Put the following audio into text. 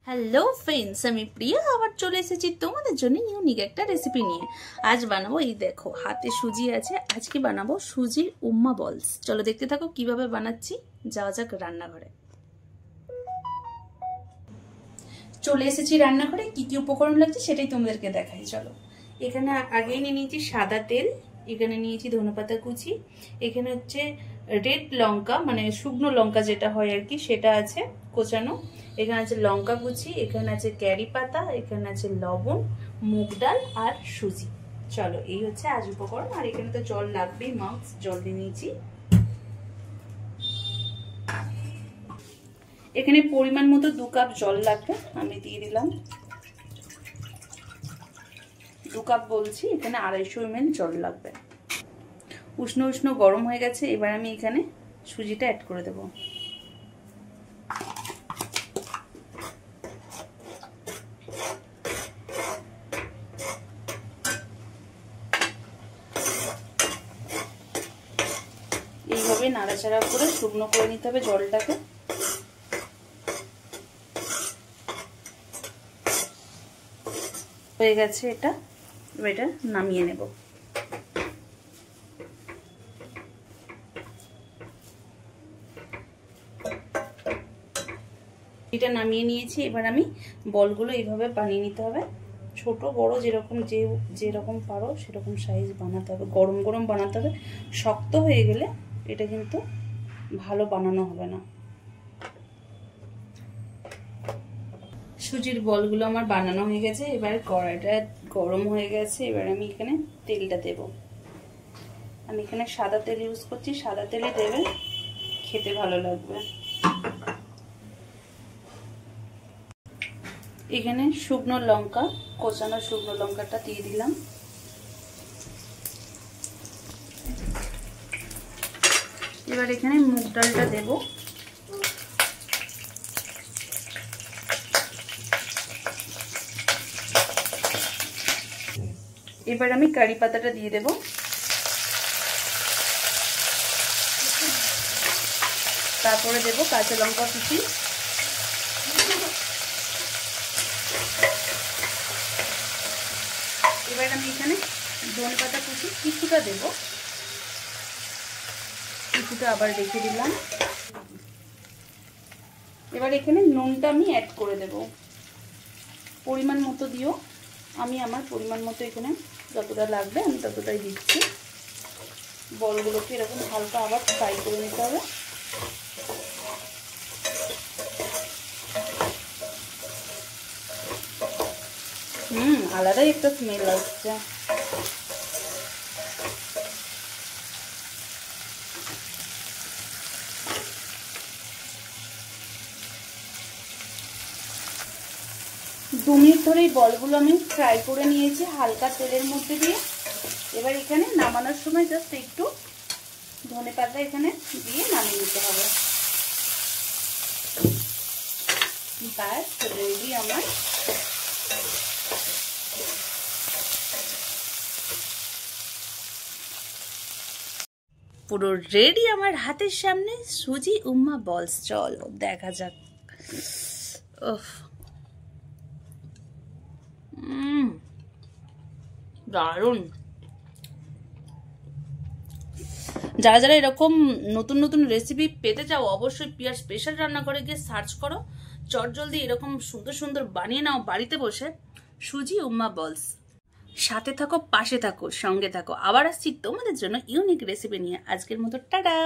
Hello friends, আমি প্রিয়া আবার চলে এসেছি তোমাদের জন্য ইউনিক একটা রেসিপি নিয়ে। আজ বানাবো, এই দেখো হাতে সুজি আছে, আজকে বানাবো সুজির উম্মা বলস। চলো দেখতে থাকো কিভাবে বানাচ্ছি। যাওয়া যাক রান্নাঘরে। চলে এসেছি রান্নাঘরে, কি কি উপকরণ লাগছে সেটাই তোমাদেরকে দেখাই। চলো, এখানে আগেই নিয়ে নিয়েছি সাদা তেল, এখানে নিয়েছি ধনেপাতা কুচি, এখানে হচ্ছে রেড লঙ্কা মানে শুকনো লঙ্কা যেটা হয় আর কি সেটা আছে কোচানো, এখানে আছে লঙ্কা কুচি, এখানে আছে ক্যারি পাতা, এখানে আছে লবণ, মুগ ডাল আর সুজি। চলো, এই হচ্ছে আজ উপকরণ। আর এখানে তো জল লাগবেই, মাস্ক জল দিয়ে নিয়েছি। এখানে পরিমাণ মতো 2 কাপ জল লাগবে, আমি দিয়ে দিলাম। 2 কাপ বলছি, এখানে 250 ml জল লাগবে। উষ্ণ উষ্ণ গরম হয়ে গেছে, এবার আমি এখানে সুজিটা অ্যাড করে দেব। এইভাবে নাড়াচাড়া করে শুকনো করে নিতে হবে জলটাকে। হয়ে গেছে এটা, এবার এটা নামিয়ে নেব। এটা নামিয়ে নিয়েছি, এবার আমি বলগুলো এইভাবে বানিয়ে নিতে হবে। ছোট বড় যেরকম পারো সেরকম সাইজ বানাতে হবে। গরম গরম বানাতে হবে, শক্ত হয়ে গেলে এটা কিন্তু ভালো বানানো হবে না। সুজির বলগুলো আমার বানানো হয়ে গেছে, এবার কড়াইটা গরম হয়ে গেছে, এবার আমি এখানে তেলটা দেব। আমি এখানে সাদা তেল ইউজ করছি, সাদা তেলে দেবে, খেতে ভালো লাগবে। এখানে শুকনো লঙ্কা, কোচানো শুকনো লঙ্কাটা দিয়ে দিলাম। এবার এখানে মুগ ডালটা দেব। এবার আমি কারি পাতাটা দিয়ে দেব। তারপরে দেব কাঁচা লঙ্কা কুচি। এবার আমি এখানে ধনেপাতা কুচি কিছুটা দেব, কিছুটা আবার রেখে দিলাম। এবার এখানে নুনটা আমি অ্যাড করে দেব, পরিমাণ মতো দিও। আমি আমার পরিমাণ মতো এখানে যতটা লাগবে আমি ততটাই দিচ্ছি। বলগুলোকে এরকম হালকা আবার ফ্রাই করে নিতে হবে। আলাদাই একটা স্মেল আসছে। দু মিনিট ধরে এই বলগুলো আমি ফ্রাই করে নিয়েছি হালকা তেলের মধ্যে দিয়ে। এবার এখানে নামানোর সময় জাস্ট একটু ধনেপাতা এখানে দিয়ে নামিয়ে নিতে হবে। ব্যাস রেডি আমার পুরো রেডি আমার হাতের সামনে সুজি উম্মা বলস। চলো দেখা যাক। দারুণ। যারা যারা এরকম নতুন নতুন রেসিপি পেতে চাও অবশ্যই প্রিয়ার স্পেশাল রান্নাঘরে গিয়ে সার্চ করো। চটজলদি এরকম সুন্দর সুন্দর বানিয়ে নাও বাড়িতে বসে সুজি উম্মা বলস। সাথে থাকো, পাশে থাকো, সঙ্গে থাকো। আবার আসছি তোমাদের জন্য ইউনিক রেসিপি নিয়ে। আজকের মতো টাটা।